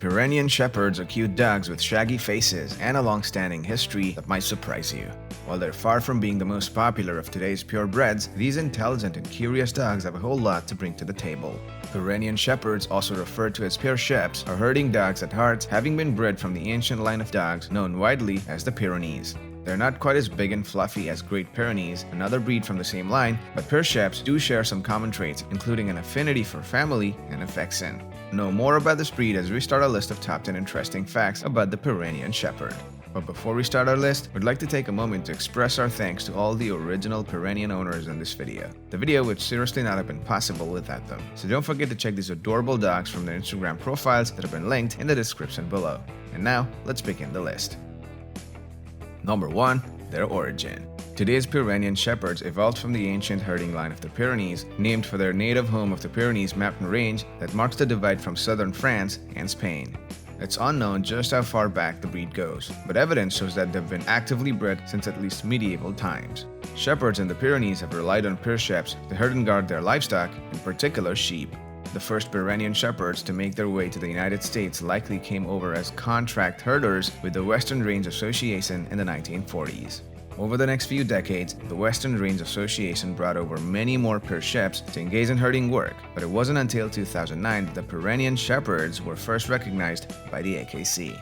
Pyrenean Shepherds are cute dogs with shaggy faces and a long-standing history that might surprise you. While they're far from being the most popular of today's purebreds, these intelligent and curious dogs have a whole lot to bring to the table. Pyrenean Shepherds, also referred to as Pyr Sheps, are herding dogs at heart, having been bred from the ancient line of dogs known widely as the Pyrenees. They're not quite as big and fluffy as Great Pyrenees, another breed from the same line, but Pyr Sheps do share some common traits, including an affinity for family and affection. Know more about this breed as we start our list of top 10 interesting facts about the Pyrenean Shepherd. But before we start our list, we'd like to take a moment to express our thanks to all the original Pyrenean owners in this video. The video would seriously not have been possible without them. So don't forget to check these adorable dogs from their Instagram profiles that have been linked in the description below. And now, let's begin the list. Number 1. Their origin. Today's Pyrenean Shepherds evolved from the ancient herding line of the Pyrenees, named for their native home of the Pyrenees mountain range that marks the divide from southern France and Spain. It's unknown just how far back the breed goes, but evidence shows that they've been actively bred since at least medieval times. Shepherds in the Pyrenees have relied on Pyr Sheps to herd and guard their livestock, in particular sheep. The first Pyrenean Shepherds to make their way to the United States likely came over as contract herders with the Western Range Association in the 1940s. Over the next few decades, the Western Range Association brought over many more Pyr Sheps to engage in herding work, but it wasn't until 2009 that the Pyrenean Shepherds were first recognized by the AKC.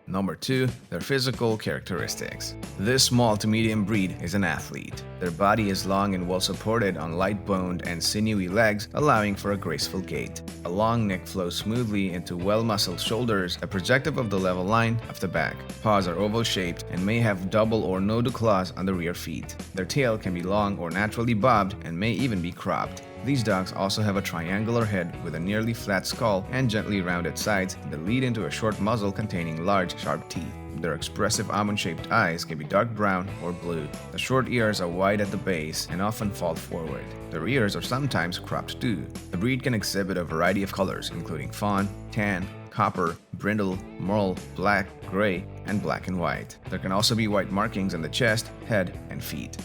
Number 2. Their physical characteristics. This small to medium breed is an athlete. Their body is long and well supported on light-boned and sinewy legs, allowing for a graceful gait. A long neck flows smoothly into well-muscled shoulders, a projective of the level line of the back. Paws are oval-shaped and may have double or no claws on the rear feet. Their tail can be long or naturally bobbed and may even be cropped. These dogs also have a triangular head with a nearly flat skull and gently rounded sides that lead into a short muzzle containing large, sharp teeth. Their expressive almond-shaped eyes can be dark brown or blue. The short ears are wide at the base and often fall forward. Their ears are sometimes cropped too. The breed can exhibit a variety of colors, including fawn, tan, copper, brindle, merle, black, gray, and black and white. There can also be white markings on the chest, head, and feet.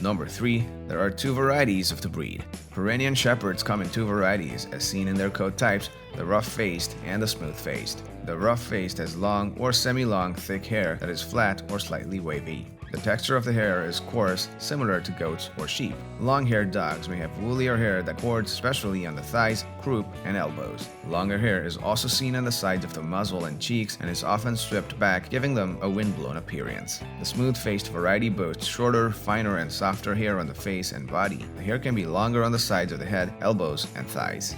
Number 3. There are 2 varieties of the breed. Pyrenean Shepherds come in 2 varieties, as seen in their coat types, the rough-faced and the smooth-faced. The rough-faced has long or semi-long thick hair that is flat or slightly wavy. The texture of the hair is coarse, similar to goats or sheep. Long-haired dogs may have woollier hair that cords especially on the thighs, croup, and elbows. Longer hair is also seen on the sides of the muzzle and cheeks and is often stripped back, giving them a windblown appearance. The smooth-faced variety boasts shorter, finer, and softer hair on the face and body. The hair can be longer on the sides of the head, elbows, and thighs.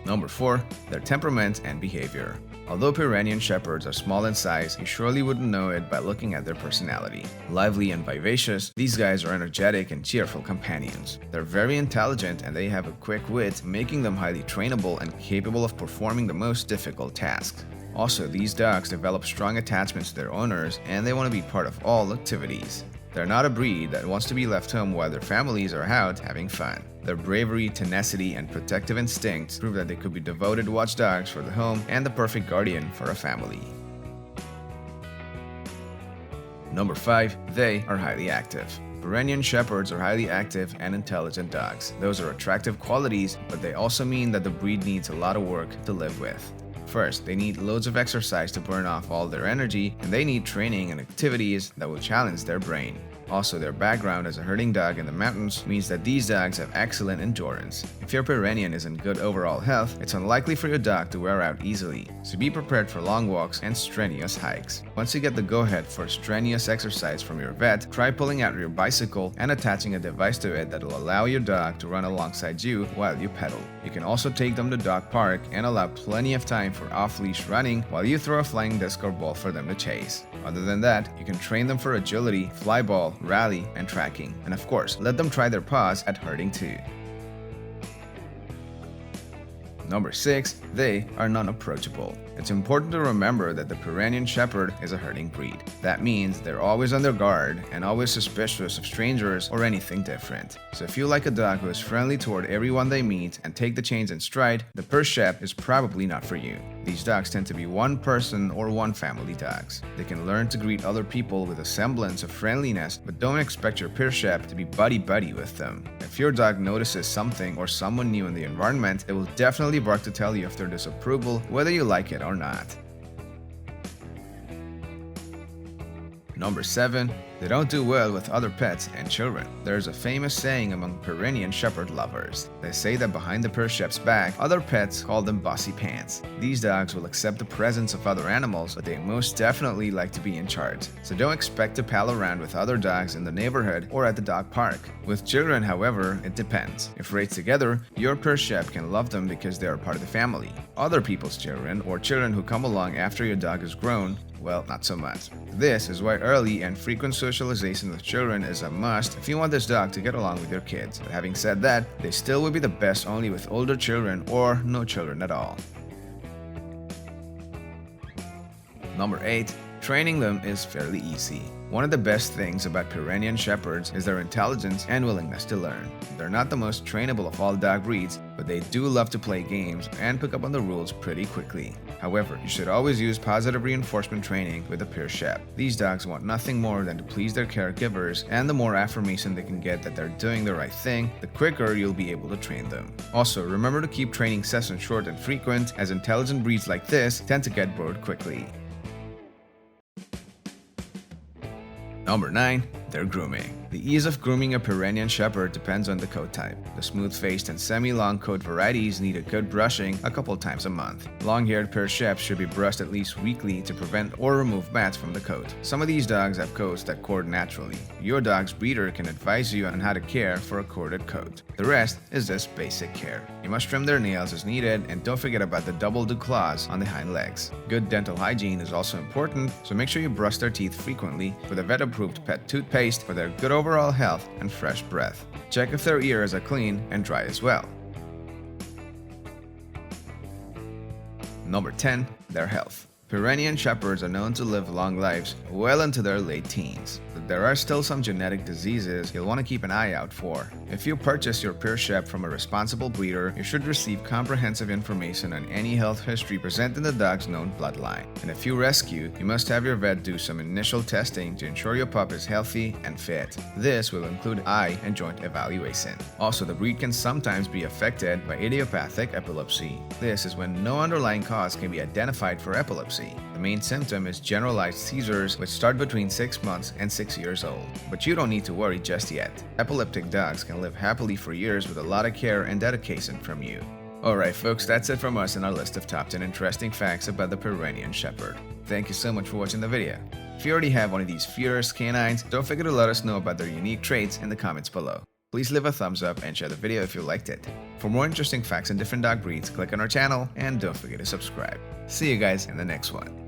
Number 4. Their temperament and behavior. Although Pyrenean Shepherds are small in size, you surely wouldn't know it by looking at their personality. Lively and vivacious, these guys are energetic and cheerful companions. They're very intelligent and they have a quick wit, making them highly trainable and capable of performing the most difficult tasks. Also, these dogs develop strong attachments to their owners and they want to be part of all activities. They're not a breed that wants to be left home while their families are out having fun. Their bravery, tenacity, and protective instincts prove that they could be devoted watchdogs for the home and the perfect guardian for a family. Number 5. They are highly active. Pyrenean Shepherds are highly active and intelligent dogs. Those are attractive qualities, but they also mean that the breed needs a lot of work to live with. First, they need loads of exercise to burn off all their energy, and they need training and activities that will challenge their brain. Also, their background as a herding dog in the mountains means that these dogs have excellent endurance. If your Pyrenean is in good overall health, it's unlikely for your dog to wear out easily, so be prepared for long walks and strenuous hikes. Once you get the go-ahead for strenuous exercise from your vet, try pulling out your bicycle and attaching a device to it that will allow your dog to run alongside you while you pedal. You can also take them to dog park and allow plenty of time for off-leash running while you throw a flying disc or ball for them to chase. Other than that, you can train them for agility, fly ball, rally, and tracking. And of course, let them try their paws at herding too. Number 6. They are non-approachable. It's important to remember that the Pyrenean Shepherd is a herding breed. That means they're always on their guard and always suspicious of strangers or anything different. So if you like a dog who is friendly toward everyone they meet and take the chains in stride, the Pyr Shep is probably not for you. These dogs tend to be one person or one family dogs. They can learn to greet other people with a semblance of friendliness, but don't expect your Pyr Shep to be buddy-buddy with them. If your dog notices something or someone new in the environment, it will definitely bark to tell you of their disapproval, whether you like it or not. Number 7. They don't do well with other pets and children. There's a famous saying among Pyrenean Shepherd lovers. They say that behind the Pyr Shep's back, other pets call them bossy pants. These dogs will accept the presence of other animals, but they most definitely like to be in charge. So don't expect to pal around with other dogs in the neighborhood or at the dog park. With children, however, it depends. If raised together, your Pyr Shep can love them because they are part of the family. Other people's children, or children who come along after your dog is grown, well, not so much. This is why early and frequent socialization with children is a must if you want this dog to get along with your kids. But having said that, they still will be the best only with older children or no children at all. Number 8. Training them is fairly easy. One of the best things about Pyrenean Shepherds is their intelligence and willingness to learn. They're not the most trainable of all dog breeds, but they do love to play games and pick up on the rules pretty quickly. However, you should always use positive reinforcement training with a Pyr Shep. These dogs want nothing more than to please their caregivers, and the more affirmation they can get that they're doing the right thing, the quicker you'll be able to train them. Also, remember to keep training sessions short and frequent, as intelligent breeds like this tend to get bored quickly. Number 9. Their grooming. The ease of grooming a Pyrenean Shepherd depends on the coat type. The smooth-faced and semi-long coat varieties need a good brushing a couple times a month. Long-haired Pyr Sheps should be brushed at least weekly to prevent or remove mats from the coat. Some of these dogs have coats that cord naturally. Your dog's breeder can advise you on how to care for a corded coat. The rest is just basic care. You must trim their nails as needed, and don't forget about the double claws on the hind legs. Good dental hygiene is also important, so make sure you brush their teeth frequently with a vet-approved pet toothpaste for their good overall health and fresh breath. Check if their ears are clean and dry as well. Number 10. Their health. Pyrenean Shepherds are known to live long lives well into their late teens, but there are still some genetic diseases you'll want to keep an eye out for. If you purchase your Pyr Shep from a responsible breeder, you should receive comprehensive information on any health history present in the dog's known bloodline. And if you rescue, you must have your vet do some initial testing to ensure your pup is healthy and fit. This will include eye and joint evaluation. Also, the breed can sometimes be affected by idiopathic epilepsy. This is when no underlying cause can be identified for epilepsy. The main symptom is generalized seizures, which start between 6 months and 6 years old. But you don't need to worry just yet. Epileptic dogs can live happily for years with a lot of care and dedication from you. Alright folks, that's it from us in our list of top 10 interesting facts about the Pyrenean Shepherd. Thank you so much for watching the video. If you already have one of these fierce canines, don't forget to let us know about their unique traits in the comments below. Please leave a thumbs up and share the video if you liked it. For more interesting facts on different dog breeds, click on our channel and don't forget to subscribe. See you guys in the next one.